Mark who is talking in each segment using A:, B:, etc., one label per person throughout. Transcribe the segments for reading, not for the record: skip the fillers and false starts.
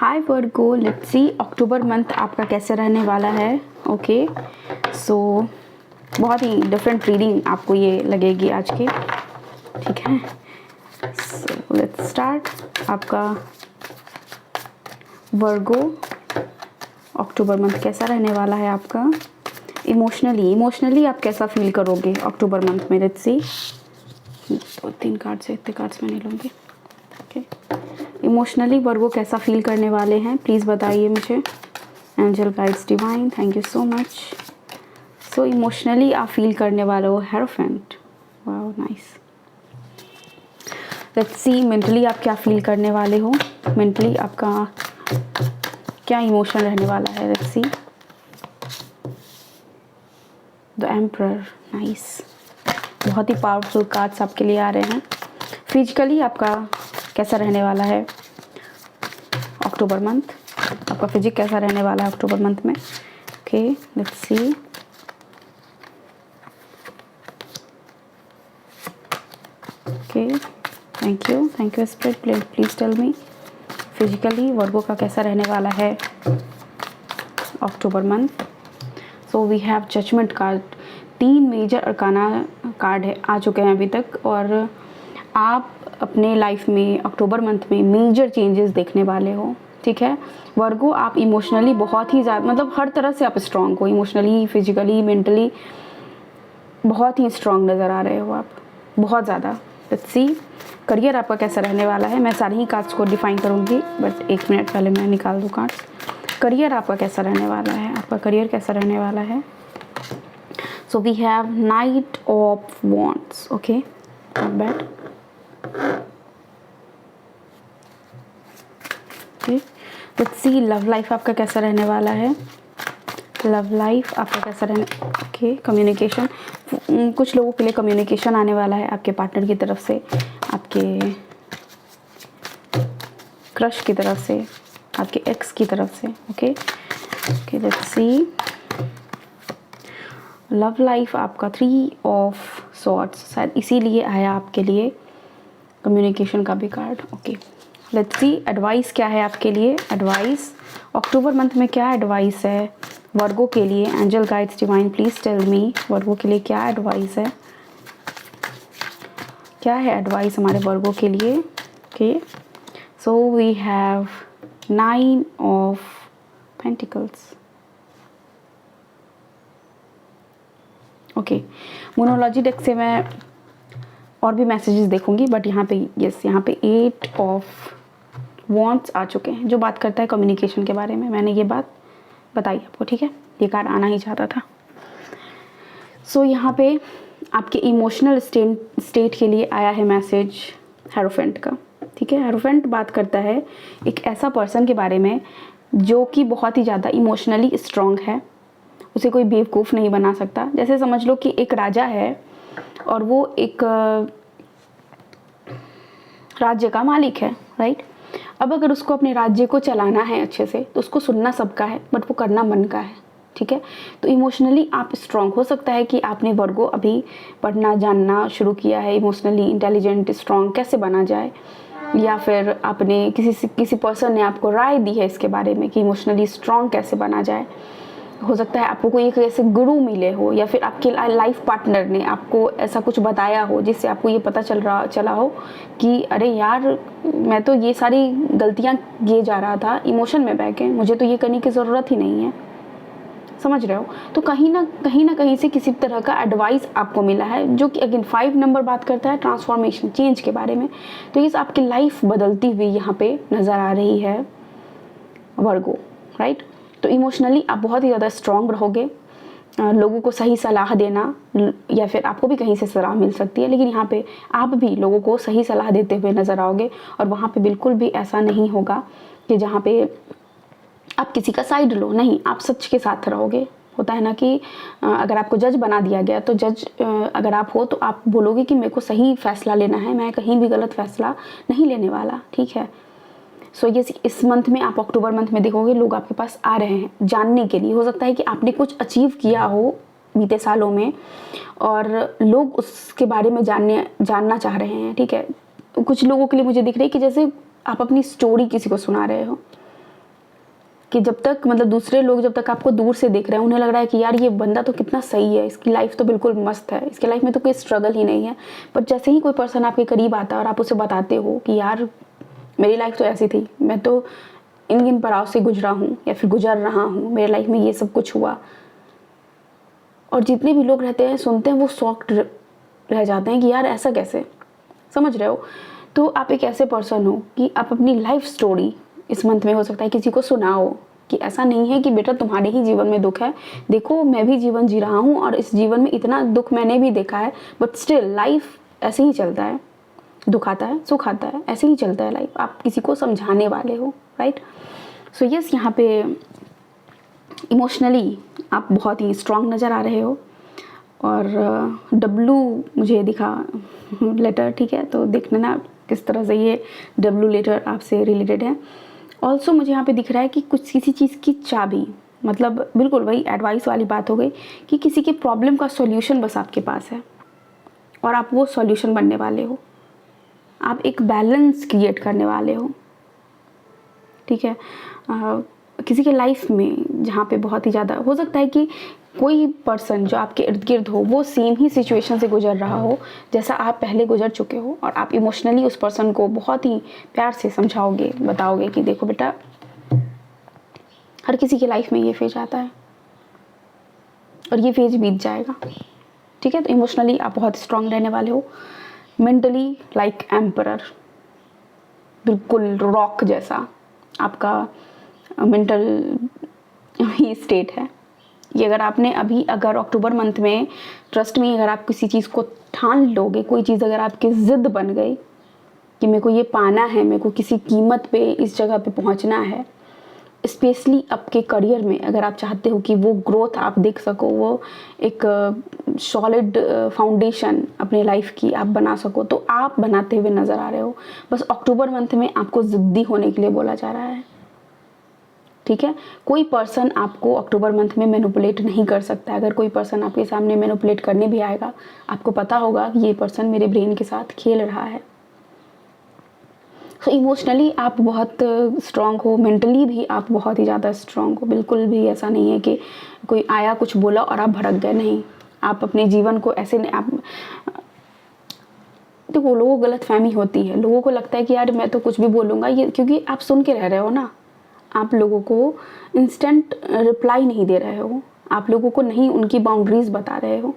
A: Hi Virgo, let's see October month आपका कैसे रहने वाला है। ओके सो बहुत ही डिफरेंट रीडिंग आपको ये लगेगी आज की, ठीक है। So let's start. आपका वर्गो अक्टूबर मंथ कैसा रहने वाला है आपका। इमोशनली आप कैसा फील करोगे अक्टूबर मंथ में। Let's see. 2-3 कार्ड से इतने कार्ड्स मैं नहीं लूँगी। ओके, इमोशनली वर्गो कैसा फील करने वाले हैं प्लीज़ बताइए मुझे। Angel guides divine, thank you so much. So emotionally आप फील करने वाले हो hierophant. Wow nice. Let's see mentally आप क्या फील करने वाले हो। मेंटली आपका क्या इमोशन रहने वाला है। Let's see the emperor, nice. बहुत ही पावरफुल कार्ड्स आपके लिए आ रहे हैं। फिजिकली आपका कैसा रहने वाला है अक्टूबर मंथ। आपका फिजिक कैसा रहने वाला है अक्टूबर मंथ में। Okay let's see. Okay thank you spirit, please tell me physically Virgo का कैसा रहने वाला है October month. So we have judgement card. 3 major arcana card है आ चुके हैं अभी तक, और आप अपने लाइफ में अक्टूबर मंथ में मेजर चेंजेस देखने वाले हो, ठीक है वर्गो। आप इमोशनली बहुत ही ज़्यादा, मतलब हर तरह से आप स्ट्रांग हो, इमोशनली, फिजिकली, मेंटली बहुत ही स्ट्रांग नज़र आ रहे हो आप, बहुत ज़्यादा। लेट्स सी करियर आपका कैसा रहने वाला है। मैं सारे ही कार्ड्स को डिफाइन करूँगी, बट 1 मिनट पहले मैं निकाल दूँ कार्ड्स। करियर आपका कैसा रहने वाला है, आपका करियर कैसा रहने वाला है। So we have knight of wands. Okay not bad. Let's see love life आपका कैसा रहने वाला है। लव लाइफ आपका कैसा रहने। ओके कम्युनिकेशन, कुछ लोगों के लिए कम्युनिकेशन आने वाला है आपके पार्टनर की तरफ से, आपके क्रश की तरफ से, आपके एक्स की तरफ से। Okay okay let's see love life आपका 3 ऑफ सॉर्ड्स, शायद इसीलिए आया आपके लिए कम्युनिकेशन का भी card. Okay let's C advice क्या है आपके लिए। एडवाइस अक्टूबर मंथ में क्या एडवाइस है वर्गो के लिए। Angel guides divine please tell me Virgo के लिए क्या एडवाइस है, क्या है एडवाइस हमारे वर्गो के लिए। Okay so we have 9 of pentacles. Okay Moonology deck से मैं और भी मैसेजेस देखूंगी, बट यहाँ पे यहाँ पे 8 ऑफ वॉन्ट्स आ चुके हैं, जो बात करता है कम्युनिकेशन के बारे में। मैंने ये बात बताई आपको, ठीक है। ये कार्ड आना ही चाहता था। सो यहाँ पे आपके इमोशनल स्टेट के लिए आया है मैसेज हेरोफेंट का, ठीक है। हेरोफेंट बात करता है एक ऐसा पर्सन के बारे में जो कि बहुत ही ज़्यादा इमोशनली स्ट्रांग है। उसे कोई बेवकूफ़ नहीं बना सकता। जैसे समझ लो कि एक राजा है और वो एक राज्य का मालिक है, राइट। अब अगर उसको अपने राज्य को चलाना है अच्छे से, तो उसको सुनना सबका है, बट वो करना मन का है, ठीक है। तो इमोशनली आप स्ट्रांग हो सकता है कि आपने वर्गो अभी पढ़ना जानना शुरू किया है, इमोशनली इंटेलिजेंट स्ट्रांग कैसे बना जाए, या फिर आपने किसी पर्सन ने आपको राय दी है इसके बारे में कि इमोशनली स्ट्रांग कैसे बना जाए। हो सकता है आपको कोई एक ऐसे गुरु मिले हो, या फिर आपके लाइफ पार्टनर ने आपको ऐसा कुछ बताया हो जिससे आपको ये पता चला हो कि अरे यार मैं तो ये सारी गलतियां किए जा रहा था इमोशन में बह के, मुझे तो ये करने की ज़रूरत ही नहीं है। समझ रहे हो। तो कहीं ना कहीं से किसी तरह का एडवाइस आपको मिला है, जो कि अगेन 5 नंबर बात करता है ट्रांसफॉर्मेशन, चेंज के बारे में। तो ये आपकी लाइफ बदलती हुई यहाँ पे नज़र आ रही है वर्गो, राइट। तो इमोशनली आप बहुत ही ज़्यादा स्ट्रांग रहोगे। लोगों को सही सलाह देना, या फिर आपको भी कहीं से सलाह मिल सकती है, लेकिन यहाँ पे आप भी लोगों को सही सलाह देते हुए नज़र आओगे। और वहाँ पे बिल्कुल भी ऐसा नहीं होगा कि जहाँ पे आप किसी का साइड लो, नहीं, आप सच के साथ रहोगे। होता है ना कि अगर आपको जज बना दिया गया, तो जज अगर आप हो तो आप बोलोगे कि मेरे को सही फैसला लेना है, मैं कहीं भी गलत फैसला नहीं लेने वाला, ठीक है। सो ये इस मंथ में आप अक्टूबर मंथ में देखोगे लोग आपके पास आ रहे हैं जानने के लिए। हो सकता है कि आपने कुछ अचीव किया हो बीते सालों में, और लोग उसके बारे में जानना चाह रहे हैं, ठीक है। कुछ लोगों के लिए मुझे दिख रही है कि जैसे आप अपनी स्टोरी किसी को सुना रहे हो, कि जब तक मतलब दूसरे लोग जब तक आपको दूर से देख रहे हैं, उन्हें लग रहा है कि यार ये बंदा तो कितना सही है, इसकी लाइफ तो बिल्कुल मस्त है, इसके लाइफ में तो कोई स्ट्रगल ही नहीं है। पर जैसे ही कोई पर्सन आपके करीब आता है और आप उसे बताते हो कि यार मेरी लाइफ तो ऐसी थी, मैं तो इन पड़ाव से गुजरा हूँ या फिर गुजर रहा हूँ, मेरे लाइफ में ये सब कुछ हुआ, और जितने भी लोग रहते हैं सुनते हैं वो शॉक्ड रह जाते हैं कि यार ऐसा कैसे, समझ रहे हो। तो आप एक ऐसे पर्सन हो कि आप अपनी लाइफ स्टोरी इस मंथ में हो सकता है किसी को सुनाओ कि ऐसा नहीं है कि बेटा तुम्हारे ही जीवन में दुख है, देखो मैं भी जीवन जी रहा हूँ और इस जीवन में इतना दुख मैंने भी देखा है, बट स्टिल लाइफ ऐसे ही चलता है, दुख आता है सुख आता है, ऐसे ही चलता है लाइफ। आप किसी को समझाने वाले हो, राइट। सो यस, यहाँ पे इमोशनली आप बहुत ही स्ट्रांग नज़र आ रहे हो। और डब्लू मुझे दिखा लेटर, ठीक है, तो देखना ना किस तरह से ये डब्लू लेटर आपसे रिलेटेड है। ऑल्सो मुझे यहाँ पे दिख रहा है कि कुछ किसी चीज़ की चाबी, मतलब बिल्कुल वही एडवाइस वाली बात हो गई कि किसी के प्रॉब्लम का सॉल्यूशन बस आपके पास है और आप वो सॉल्यूशन बनने वाले हो, आप एक बैलेंस क्रिएट करने वाले हो, ठीक है। किसी के लाइफ में जहाँ पे बहुत ही ज़्यादा हो सकता है कि कोई पर्सन जो आपके इर्द गिर्द हो वो सेम ही सिचुएशन से गुजर रहा हो जैसा आप पहले गुजर चुके हो, और आप इमोशनली उस पर्सन को बहुत ही प्यार से समझाओगे, बताओगे कि देखो बेटा हर किसी की लाइफ में ये फेज आता है और ये फेज बीत जाएगा, ठीक है। तो इमोशनली आप बहुत स्ट्रांग रहने वाले हो। मेंटली लाइक एम्परर, बिल्कुल रॉक जैसा आपका मेंटल ही स्टेट है। ये अगर अक्टूबर मंथ में ट्रस्ट में अगर आप किसी चीज़ को ठान लोगे, कोई चीज़ अगर आपकी ज़िद बन गई कि मेरे को ये पाना है, मेरे को किसी कीमत पे इस जगह पे पहुंचना है, स्पेशली आपके करियर में अगर आप चाहते हो कि वो ग्रोथ आप देख सको, वो एक सॉलिड फाउंडेशन अपने लाइफ की आप बना सको, तो आप बनाते हुए नज़र आ रहे हो। बस अक्टूबर मंथ में आपको ज़िद्दी होने के लिए बोला जा रहा है, ठीक है। कोई पर्सन आपको अक्टूबर मंथ में मैनिपुलेट नहीं कर सकता। अगर कोई पर्सन आपके सामने मैनिपुलेट करने भी आएगा, आपको पता होगा कि ये पर्सन मेरे ब्रेन के साथ खेल रहा है। तो इमोशनली आप बहुत स्ट्रांग हो, मेंटली भी आप बहुत ही ज़्यादा स्ट्रांग हो। बिल्कुल भी ऐसा नहीं है कि कोई आया कुछ बोला और आप भड़क गए, नहीं। आप अपने जीवन को ऐसे नहीं, आप देखो लोगों को गलत फहमी होती है, लोगों को लगता है कि यार मैं तो कुछ भी बोलूँगा, ये क्योंकि आप सुन के रह रहे हो ना, आप लोगों को इंस्टेंट रिप्लाई नहीं दे रहे हो, आप लोगों को नहीं उनकी बाउंड्रीज बता रहे हो।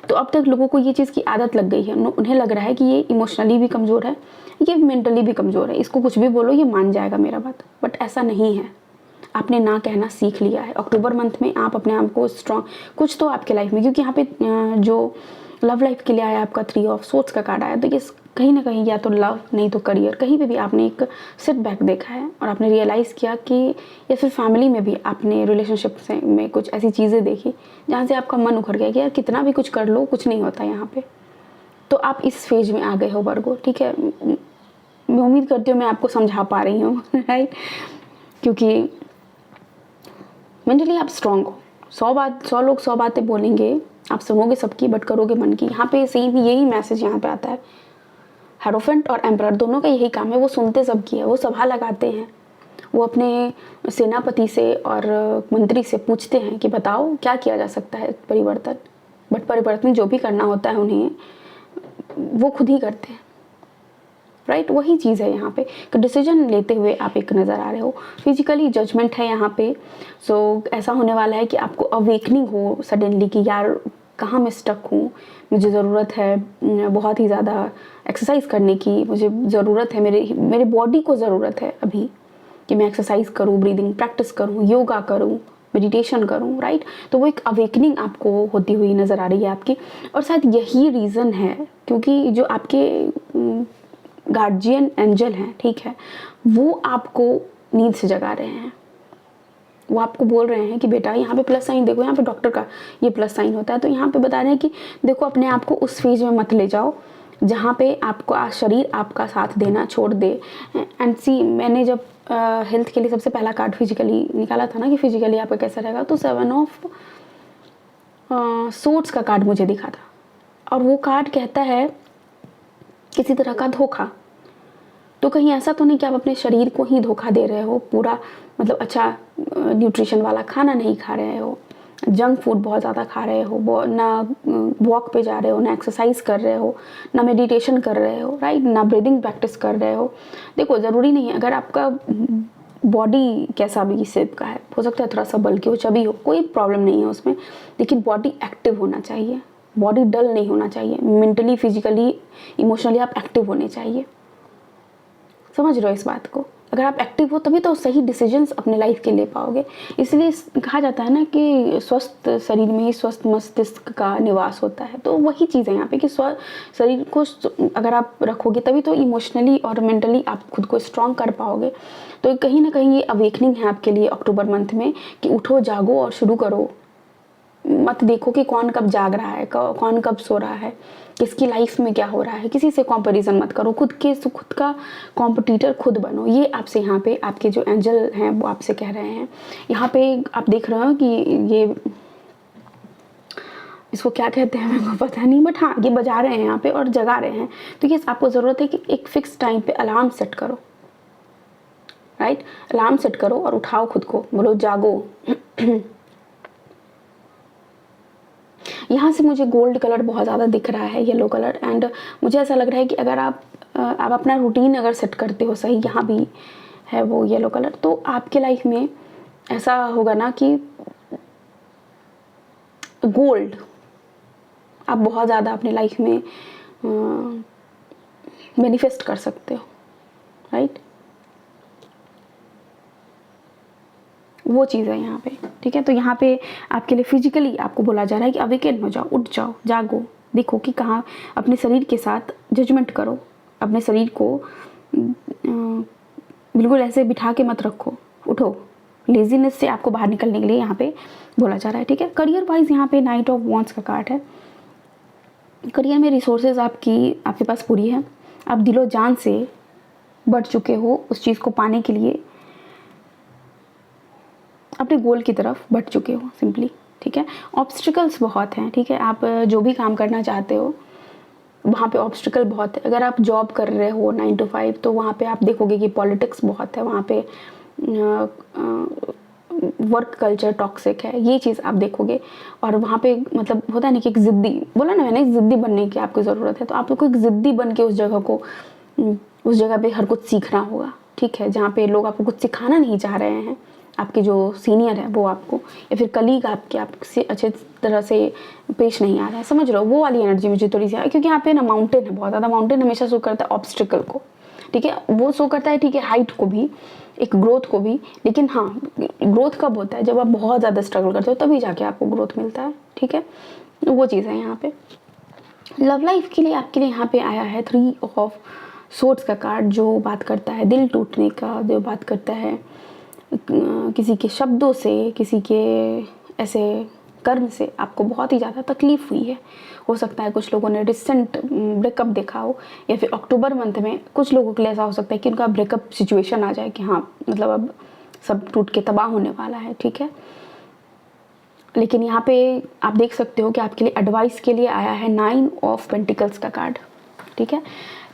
A: तो अब तक लोगों को ये चीज़ की आदत लग गई है, उन्हें लग रहा है कि ये इमोशनली भी कमज़ोर है, ये मेंटली भी कमज़ोर है, इसको कुछ भी बोलो ये मान जाएगा मेरा बात। बट ऐसा नहीं है, आपने ना कहना सीख लिया है। अक्टूबर मंथ में आप अपने आप को स्ट्रॉन्ग, कुछ तो आपके लाइफ में, क्योंकि यहाँ पे जो लव लाइफ के लिए आया आपका 3 ऑफ सोर्ड्स का कार्ड आया, तो ये कहीं ना कहीं या तो लव नहीं तो करियर, कहीं पे भी आपने एक सेट बैक देखा है और आपने रियलाइज़ किया कि, या फिर फैमिली में भी आपने रिलेशनशिप से में कुछ ऐसी चीज़ें देखी जहाँ से आपका मन उखड़ गया कि यार कितना भी कुछ कर लो कुछ नहीं होता यहाँ पे। तो आप इस फेज में आ गए हो वर्गो, ठीक है। मैं उम्मीद करती हूँ मैं आपको समझा पा रही हूँ राइट, क्योंकि मेंटली आप स्ट्रांग हो। 100 लोग 100 बातें बोलेंगे, आप सुनोगे सबकी बट करोगे मन की। यहाँ पे सेम यही मैसेज यहाँ पे आता है। हेरोफेंट और एम्परर दोनों का यही काम है, वो सुनते सबकी है, वो सभा लगाते हैं, वो अपने सेनापति से और मंत्री से पूछते हैं कि बताओ क्या किया जा सकता है परिवर्तन, बट परिवर्तन जो भी करना होता है उन्हें वो खुद ही करते हैं, राइट। वही चीज़ है यहाँ पे कि डिसीजन लेते हुए आप एक नज़र आ रहे हो। फिजिकली जजमेंट है यहाँ पे। सो ऐसा होने वाला है कि आपको अवेकनिंग हो सडनली कि यार कहाँ मैं स्टक हूँ, मुझे ज़रूरत है बहुत ही ज़्यादा एक्सरसाइज करने की, मुझे ज़रूरत है, मेरे बॉडी को ज़रूरत है अभी कि मैं एक्सरसाइज करूँ, ब्रीदिंग प्रैक्टिस करूँ, योगा करूँ, मेडिटेशन करूँ, राइट। तो वो एक अवेकनिंग आपको होती हुई नज़र आ रही है आपकी। और शायद यही रीज़न है क्योंकि जो आपके गार्जियन एंजल हैं, ठीक है, वो आपको नींद से जगा रहे हैं, वो आपको बोल रहे हैं कि बेटा यहाँ पे प्लस साइन देखो, यहाँ पे डॉक्टर का ये प्लस साइन होता है, तो यहाँ पे बता रहे हैं कि देखो अपने आप को उस फेज में मत ले जाओ जहाँ पे आपको शरीर आपका साथ देना छोड़ दे। एंड सी, मैंने जब हेल्थ के लिए सबसे पहला कार्ड फिजिकली निकाला था ना कि फिजिकली आपका कैसा रहेगा, तो 7 ऑफ सोर्ड्स का कार्ड मुझे दिखा था, और वो कार्ड कहता है किसी तरह का धोखा, तो कहीं ऐसा तो नहीं कि आप अपने शरीर को ही धोखा दे रहे हो, पूरा मतलब अच्छा न्यूट्रिशन वाला खाना नहीं खा रहे हो, जंक फूड बहुत ज़्यादा खा रहे हो, ना वॉक पे जा रहे हो, ना एक्सरसाइज कर रहे हो, ना मेडिटेशन कर रहे हो, राइट, ना ब्रीदिंग प्रैक्टिस कर रहे हो। देखो ज़रूरी नहीं है अगर आपका बॉडी कैसा भी शेप का है, हो सकता है थोड़ा सा बल्कि हो, चबी हो, कोई प्रॉब्लम नहीं है उसमें, लेकिन बॉडी एक्टिव होना चाहिए, बॉडी डल नहीं होना चाहिए, मेंटली, फिजिकली, इमोशनली आप एक्टिव होने चाहिए। समझ रहे हो इस बात को? अगर आप एक्टिव हो तभी तो सही डिसीजंस अपने लाइफ के ले पाओगे। इसलिए कहा जाता है ना कि स्वस्थ शरीर में ही स्वस्थ मस्तिष्क का निवास होता है। तो वही चीज़ है यहाँ पे कि शरीर को अगर आप रखोगे तभी तो इमोशनली और मेंटली आप खुद को स्ट्रॉन्ग कर पाओगे। तो कहीं ना कहीं ये अवेकनिंग है आपके लिए अक्टूबर मंथ में कि उठो, जागो और शुरू करो। मत देखो कि कौन कब जाग रहा है, कौन कब सो रहा है, किसकी लाइफ में क्या हो रहा है, किसी से कंपैरिजन मत करो, खुद का कॉम्पिटिटर खुद बनो। ये आपसे यहाँ पे आपके जो एंजल हैं वो आपसे कह रहे हैं। यहाँ पे आप देख रहे हो कि ये इसको क्या कहते हैं मेरे को पता नहीं, बट हाँ ये बजा रहे हैं यहाँ पे और जगा रहे हैं। तो ये आपको ज़रूरत है कि एक फिक्स टाइम पे अलार्म सेट करो, राइट, अलार्म सेट करो और उठाओ खुद को, बोलो जागो। यहाँ से मुझे गोल्ड कलर बहुत ज़्यादा दिख रहा है, येलो कलर, एंड मुझे ऐसा लग रहा है कि अगर आप अपना रूटीन अगर सेट करते हो सही, यहाँ भी है वो येलो कलर, तो आपके लाइफ में ऐसा होगा ना कि गोल्ड आप बहुत ज़्यादा अपने लाइफ में मैनिफेस्ट कर सकते हो, राइट। वो चीज़ है यहाँ पे, ठीक है। तो यहाँ पे आपके लिए फिजिकली आपको बोला जा रहा है कि अवेकन हो जाओ, उठ जाओ, जागो, देखो कि कहाँ अपने शरीर के साथ जजमेंट करो, अपने शरीर को बिल्कुल ऐसे बिठा के मत रखो, उठो। लेजीनेस से आपको बाहर निकलने के लिए यहाँ पे बोला जा रहा है, ठीक है। करियर वाइज यहाँ पे नाइट ऑफ वॉन्ड्स का कार्ड है। करियर में रिसोर्सेज आपके पास पूरी है, आप दिलो जान से बढ़ चुके हो उस चीज़ को पाने के लिए, अपने गोल की तरफ बढ़ चुके हो सिंपली, ठीक है। ऑब्स्टिकल्स बहुत हैं, ठीक है। आप जो भी काम करना चाहते हो वहाँ पे ऑब्स्टिकल बहुत है। अगर आप जॉब कर रहे हो 9 to 5 तो वहाँ पे आप देखोगे कि पॉलिटिक्स बहुत है, वहाँ पे वर्क कल्चर टॉक्सिक है, ये चीज़ आप देखोगे। और वहाँ पे मतलब होता है ना कि एक ज़िद्दी, बोला ना मैंने, ज़िद्दी बनने की आपको ज़रूरत है। तो आपको एक ज़िद्दी बन के उस जगह पे हर कुछ सीखना होगा, ठीक है। जहाँ पे लोग आपको कुछ सिखाना नहीं चाह रहे हैं, आपके जो सीनियर है वो आपको, या फिर कलीग आपसे अच्छे तरह से पेश नहीं आ रहा है, समझ रहे हो, वो वाली एनर्जी मुझे थोड़ी सी। क्योंकि यहाँ पे ना माउंटेन है, बहुत ज़्यादा माउंटेन हमेशा शो करता है ऑब्स्टिकल को, ठीक है। वो शो करता है, ठीक है, हाइट को भी, एक ग्रोथ को भी। लेकिन हाँ, ग्रोथ कब होता है? जब आप बहुत ज़्यादा स्ट्रगल करते हो तभी जाके आपको ग्रोथ मिलता है, ठीक है। वो चीज़ है यहाँ पे। लव लाइफ के लिए आपके लिए यहाँ पे आया है 3 of Swords का कार्ड, जो बात करता है दिल टूटने का, जो बात करता है किसी के शब्दों से, किसी के ऐसे कर्म से आपको बहुत ही ज़्यादा तकलीफ़ हुई है। हो सकता है कुछ लोगों ने रिसेंट ब्रेकअप देखा हो, या फिर अक्टूबर मंथ में कुछ लोगों के लिए ऐसा हो सकता है कि उनका ब्रेकअप सिचुएशन आ जाए कि हाँ मतलब अब सब टूट के तबाह होने वाला है, ठीक है। लेकिन यहाँ पे आप देख सकते हो कि आपके लिए एडवाइस के लिए आया है 9 of Pentacles का ठीक है।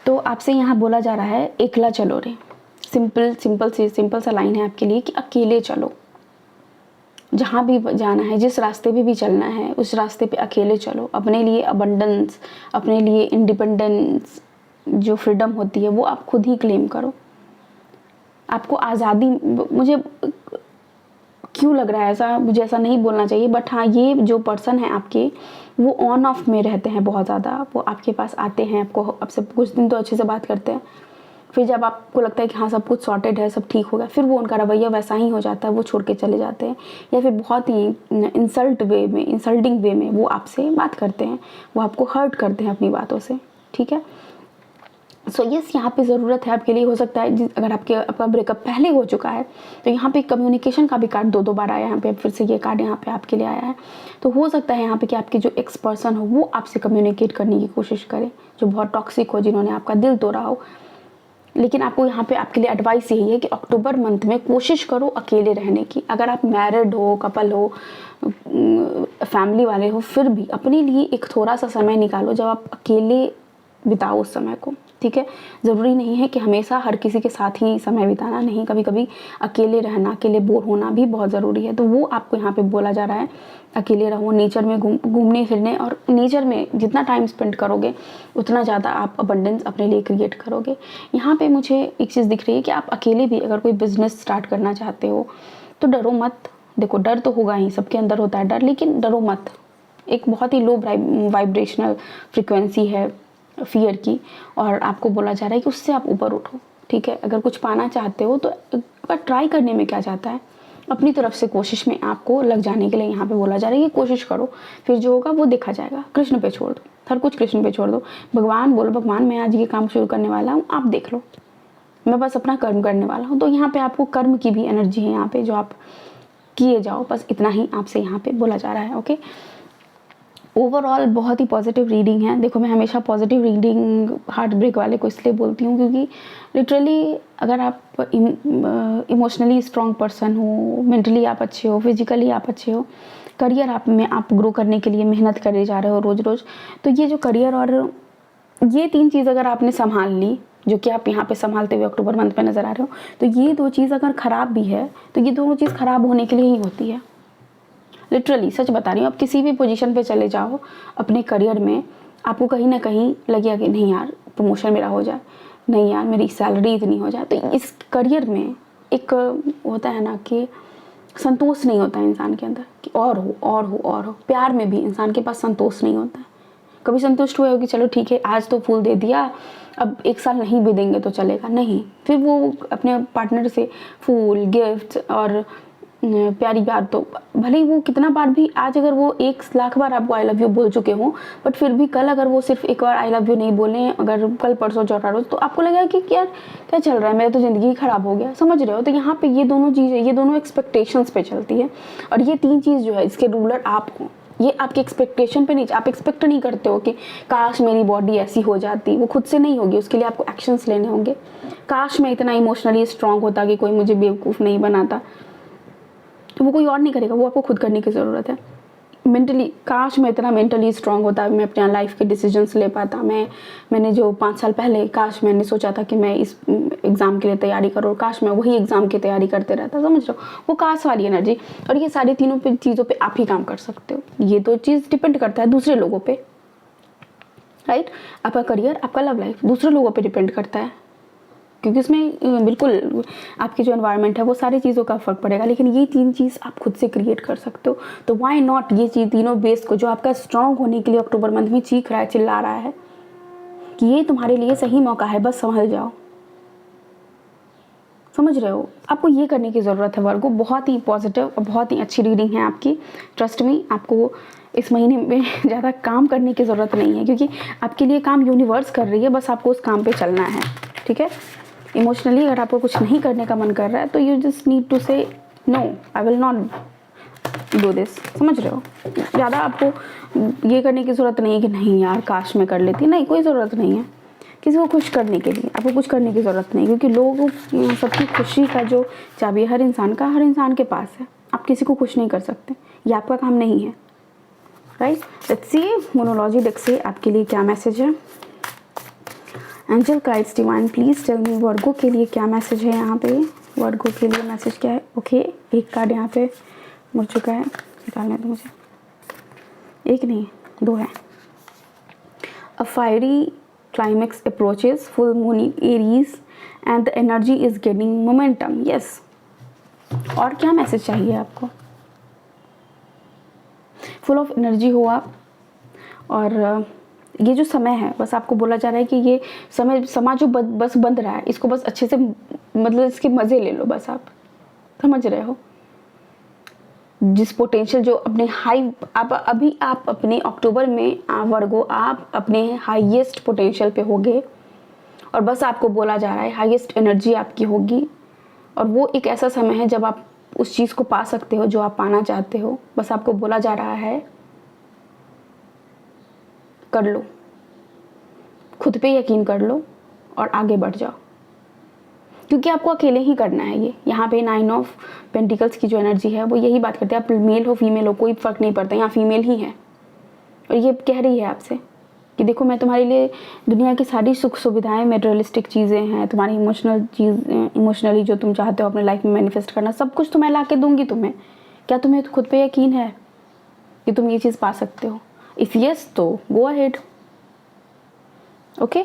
A: तो आपसे यहाँ बोला जा रहा है एकला चलो रे। सिंपल सा लाइन है आपके लिए कि अकेले चलो, जहाँ भी जाना है, जिस रास्ते पे भी चलना है उस रास्ते पे अकेले चलो। अपने लिए अबंडेंस, अपने लिए इंडिपेंडेंस, जो फ्रीडम होती है वो आप खुद ही क्लेम करो। आपको आज़ादी, मुझे क्यों लग रहा है ऐसा, मुझे ऐसा नहीं बोलना चाहिए, बट हाँ ये जो पर्सन है आपके, वो ऑन ऑफ में रहते हैं बहुत ज़्यादा। वो आपके पास आते हैं, आपसे कुछ दिन तो अच्छे से बात करते हैं, फिर जब आपको लगता है कि हाँ सब कुछ सॉर्टेड है, सब ठीक होगा, फिर वो उनका रवैया वैसा ही हो जाता है, वो छोड़ के चले जाते हैं। या फिर बहुत ही इंसल्टिंग वे में वो आपसे बात करते हैं, वो आपको हर्ट करते हैं अपनी बातों से, ठीक है। सो यस, यहाँ पे ज़रूरत है आपके लिए। हो सकता है अगर आपका ब्रेकअप पहले हो चुका है तो यहाँ पे कम्युनिकेशन का भी कार्ड 2 बार आया है यहाँ पे, फिर से ये कार्ड यहाँ पे आपके लिए आया है। तो हो सकता है यहाँ पे कि आपके जो एक्स पर्सन हो वो आपसे कम्युनिकेट करने की कोशिश करे, जो बहुत टॉक्सिक हो, जिन्होंने आपका दिल तोड़ा हो। लेकिन आपको यहाँ पे आपके लिए एडवाइस यही है कि अक्टूबर मंथ में कोशिश करो अकेले रहने की। अगर आप मैरिड हो, कपल हो, फैमिली वाले हो, फिर भी अपने लिए एक थोड़ा सा समय निकालो जब आप अकेले बिताओ उस समय को। ठीक है। ज़रूरी नहीं है कि हमेशा हर किसी के साथ ही समय बिताना, नहीं, कभी कभी अकेले रहना, अकेले बोर होना भी बहुत ज़रूरी है। तो वो आपको यहाँ पे बोला जा रहा है, अकेले रहो, नेचर में घूमने फिरने, और नेचर में जितना टाइम स्पेंड करोगे उतना ज़्यादा आप अबंडेंस अपने लिए क्रिएट करोगे। यहाँ पे मुझे एक चीज़ दिख रही है कि आप अकेले भी अगर कोई बिज़नेस स्टार्ट करना चाहते हो तो डरो मत। देखो, डर तो होगा ही, सबके अंदर होता है डर, लेकिन डरो मत। एक बहुत ही लो वाइब्रेशनल फ्रिक्वेंसी है फियर की, और आपको बोला जा रहा है कि उससे आप ऊपर उठो, ठीक है। अगर कुछ पाना चाहते हो तो एक बार ट्राई करने में क्या जाता है, अपनी तरफ से कोशिश में आपको लग जाने के लिए यहाँ पे बोला जा रहा है कि कोशिश करो, फिर जो होगा वो देखा जाएगा। कृष्ण पे छोड़ दो, हर कुछ कृष्ण पे छोड़ दो। भगवान बोलो, भगवान मैं आज ये काम शुरू करने वाला हूँ, आप देख लो, मैं बस अपना कर्म करने वाला हूँ। तो यहाँ पे आपको कर्म की भी एनर्जी है यहाँ पे, जो आप किए जाओ, बस इतना ही आपसे यहाँ पे बोला जा रहा है। ओके, ओवरऑल बहुत ही पॉजिटिव रीडिंग है। देखो, मैं हमेशा पॉजिटिव रीडिंग हार्ट ब्रेक वाले को इसलिए बोलती हूँ क्योंकि लिटरली अगर आप इमोशनली स्ट्रॉन्ग पर्सन हो, मेंटली आप अच्छे हो, फिजिकली आप अच्छे हो, करियर आप ग्रो करने के लिए मेहनत करे जा रहे हो रोज़ रोज़, तो ये जो करियर और ये 3 चीज़ अगर आपने संभाल ली, जो कि आप यहाँ पे संभालते हुए अक्टूबर मंथ में नज़र आ रहे हो, तो ये 2 चीज़ अगर ख़राब भी है तो ये दोनों चीज़ ख़राब होने के लिए ही होती है। लिटरली सच बता रही हूँ, आप किसी भी पोजीशन पे चले जाओ अपने करियर में, आपको कहीं ना कहीं लगेगा कि नहीं यार प्रमोशन मेरा हो जाए, नहीं यार मेरी सैलरी इतनी हो जाए। तो इस करियर में एक होता है ना कि संतोष नहीं होता है इंसान के अंदर कि और हो और हो और हो। प्यार में भी इंसान के पास संतोष नहीं होता है। कभी संतुष्ट हुए हो कि चलो ठीक है आज तो फूल दे दिया, अब 1 साल नहीं भी देंगे तो चलेगा, नहीं। फिर वो अपने पार्टनर से फूल, गिफ्ट और प्यारी बात, तो भले ही वो कितना बार भी, आज अगर वो 1 लाख बार आपको आई लव यू बोल चुके हों, बट फिर भी कल अगर वो सिर्फ एक बार आई लव यू नहीं बोले, अगर कल परसों चौथा रोज, तो आपको लगेगा कि यार क्या चल रहा है, मेरा तो ज़िंदगी ख़राब हो गया। समझ रहे हो? तो यहाँ पे ये दोनों चीज़ें, ये दोनों एक्सपेक्टेशंस पे चलती है, और ये 3 चीज़ जो है इसके रूलर आप हो। ये आपके एक्सपेक्टेशन पे नहीं, आप एक्सपेक्ट नहीं करते हो कि काश मेरी बॉडी ऐसी हो जाती, वो खुद से नहीं होगी, उसके लिए आपको एक्शंस लेने होंगे। काश मैं इतना इमोशनली स्ट्रांग होता कि कोई मुझे बेवकूफ़ नहीं बनाता, तो वो कोई और नहीं करेगा, वो आपको खुद करने की ज़रूरत है। मेंटली, काश मैं इतना मेंटली स्ट्रांग होता, मैं अपने लाइफ के डिसीजंस ले पाता। मैंने जो 5 साल पहले काश मैंने सोचा था कि मैं इस एग्ज़ाम के लिए तैयारी करूँ, काश मैं वही एग्ज़ाम की तैयारी करते रहता। समझ रहे हो? वो काश वाली एनर्जी, और ये सारी तीनों चीज़ों पे आप ही काम कर सकते हो। ये तो चीज़ डिपेंड करता है दूसरे लोगों पे, राइट? आपका करियर, आपका लव लाइफ दूसरे लोगों पे डिपेंड करता है, क्योंकि उसमें बिल्कुल आपकी जो एनवायरनमेंट है वो सारी चीज़ों का फ़र्क पड़ेगा, लेकिन ये 3 चीज़ आप खुद से क्रिएट कर सकते हो। तो व्हाई नॉट ये चीज़, तीनों बेस को जो आपका स्ट्रांग होने के लिए अक्टूबर मंथ में चीख रहा है, चिल्ला रहा है कि ये तुम्हारे लिए सही मौका है, बस संभल जाओ। समझ रहे हो? आपको ये करने की ज़रूरत है वर्गो। बहुत ही पॉजिटिव और बहुत ही अच्छी रीडिंग है आपकी। ट्रस्ट मी, आपको इस महीने में ज़्यादा काम करने की ज़रूरत नहीं है, क्योंकि आपके लिए काम यूनिवर्स कर रही है, बस आपको उस काम पे चलना है, ठीक है? इमोशनली अगर आपको कुछ नहीं करने का मन कर रहा है तो you just need to say no, I will not do this. समझ रहे हो? ज़्यादा आपको ये करने की ज़रूरत नहीं है कि नहीं यार काश मैं कर लेती, नहीं, कोई ज़रूरत नहीं है किसी को खुश करने के लिए। आपको कुछ करने की ज़रूरत नहीं, क्योंकि लोग सबकी खुशी का जो चाबी हर इंसान का, हर इंसान के पास है। आप किसी को खुश नहीं कर सकते, ये आपका काम नहीं है, right? Let's see Moonology deck से आपके लिए क्या मैसेज है। Angel guides divine please tell me Virgo के लिए क्या मैसेज है यहाँ पे। वर्गो के लिए मैसेज क्या है? ओके, एक कार्ड यहाँ पे मुड़ चुका है, निकालने दो मुझे। एक नहीं, 2 है। अ fiery climax approaches, full moon in Aries and the energy is gaining momentum. Yes. और क्या मैसेज चाहिए आपको? फुल ऑफ एनर्जी हो आप, और ये जो समय है बस आपको बोला जा रहा है कि ये समा जो बस बंद रहा है, इसको बस अच्छे से, मतलब इसके मज़े ले लो बस। आप समझ रहे हो? जिस पोटेंशियल जो अपने हाई, आप अपने अक्टूबर में वर्गो आप अपने हाईएस्ट पोटेंशियल पे होगे, और बस आपको बोला जा रहा है हाईएस्ट एनर्जी आपकी होगी, और वो एक ऐसा समय है जब आप उस चीज़ को पा सकते हो जो आप पाना चाहते हो। बस आपको बोला जा रहा है कर लो, खुद पे यकीन कर लो और आगे बढ़ जाओ, क्योंकि आपको अकेले ही करना है ये। यहाँ पे 9 ऑफ पेंटिकल्स की जो एनर्जी है वो यही बात करते हैं, आप मेल हो फीमेल हो कोई फ़र्क नहीं पड़ता, यहाँ फीमेल ही है, और ये कह रही है आपसे कि देखो मैं तुम्हारे लिए दुनिया की सारी सुख सुविधाएं, मटेरियलिस्टिक चीज़ें हैं, तुम्हारी इमोशनली जो तुम चाहते हो अपने लाइफ में मैनिफेस्ट करना, सब कुछ तो मैं ला के दूंगी तुम्हें। क्या तुम्हें खुद पे यकीन है कि तुम ये चीज़ पा सकते हो? इफ़ यस तो go ahead. Okay,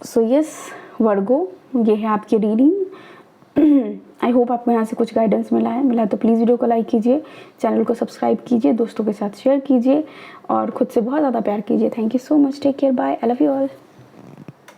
A: so yes Virgo, ये है आपकी रीडिंग। आई होप आपको यहाँ से कुछ गाइडेंस मिला है तो प्लीज़ वीडियो को लाइक कीजिए, चैनल को सब्सक्राइब कीजिए, दोस्तों के साथ शेयर कीजिए और खुद से बहुत ज़्यादा प्यार कीजिए। Thank you so much, take care, bye, I love you all.